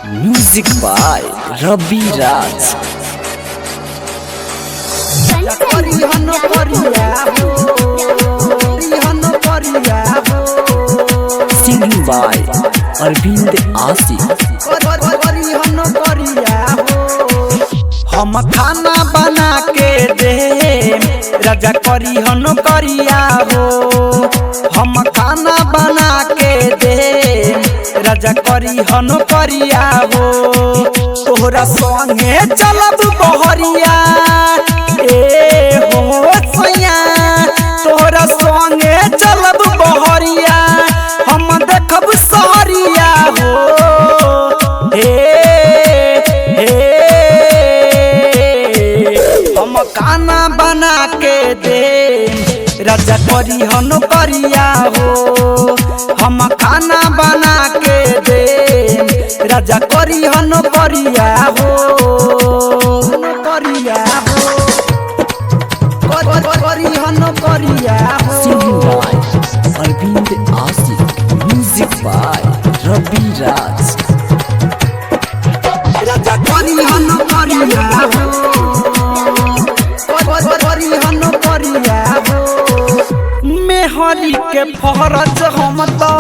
Music by Ravi Raj. Singing by Arvind Aashiq. हम खाना बना के दे राजा करी हन करिया हो। हम खाना बना के दे राजा करी हन करिया हो। तोहरा संगे चलब बहरिया ए हो सैया। तोहरा संगे चलब बहरिया हम देखब सहरिया हो। हम खाना बना के दे राजा करी हन करिया हो। हम खाना बना के दे राजा करी हन करिया हो। करिया हो करी हन करिया हो। सिंगिंग बाय अरविंद आशिक। म्यूजिक बाय रवि राज। राजा करी हन करिया हो। मेहरी के फरज हम तो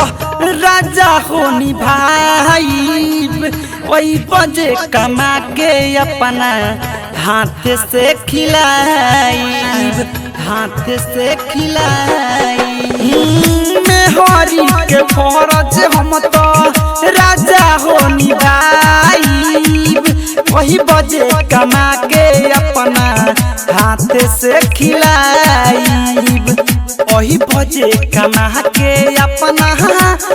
राजा हो निभाइब। वही बजे कमा के अपना हाथ से खिलाइब। हाथ से खिलाइब। मेहरी के फरज हम तो राजा हो निभाइब। वही बजे कमा के अपना हाथ से खिलाइब। वही बजे कमा के अपना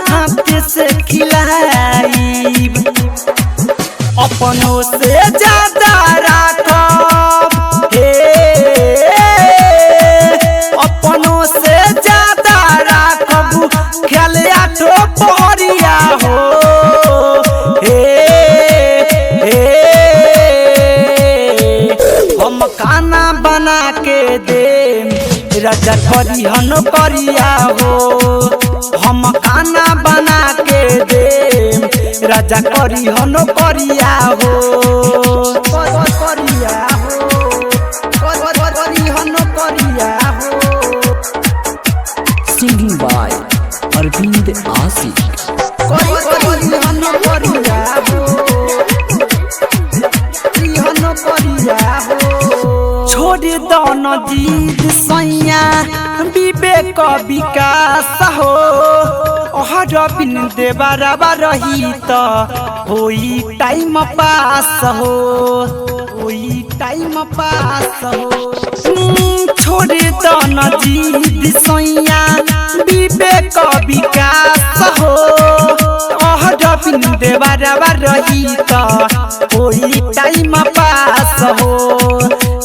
हाथ से खिलाइब। अपनों से ज्यादा राखब हे। अपनों से ज्यादा राखब ख्याल आठो पहरिया हो। हम खाना बना के दे राजा करी हन करिया हो। हम खाना बना के दे राजा करी हन करिया हो। करिया हो करी हन करिया हो। सिंगिंग बाय अरविंद आशिक। करी हन करिया हो। करिया हो। छोड़ दो न जीत सैया विवेक विकास हो। हर बिन देवरबा रही तो होई टाइम पास हो। होई टाइम पास हो। छोड़ दो न जीत सैया विवेक विकास हो। हर बिन देवरबा रही तो होई टाइम पास हो।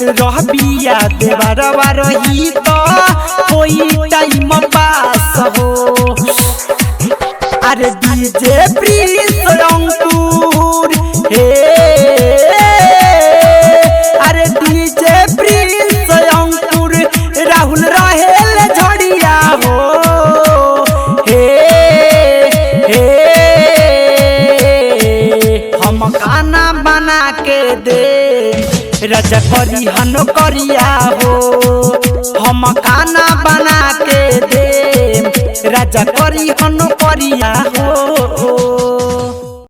रहबिया देवरबा रही तो कोई टाइम पास हो। अरे डीजे प्रिंस अंकुर हे। अरे डीजे प्रिंस अंकुर राहुल रहेल झड़िया हो। हम खाना बना के दे राजा करी हन करिया हो। हम खाना बना के दे राजा करी हन करिया हो।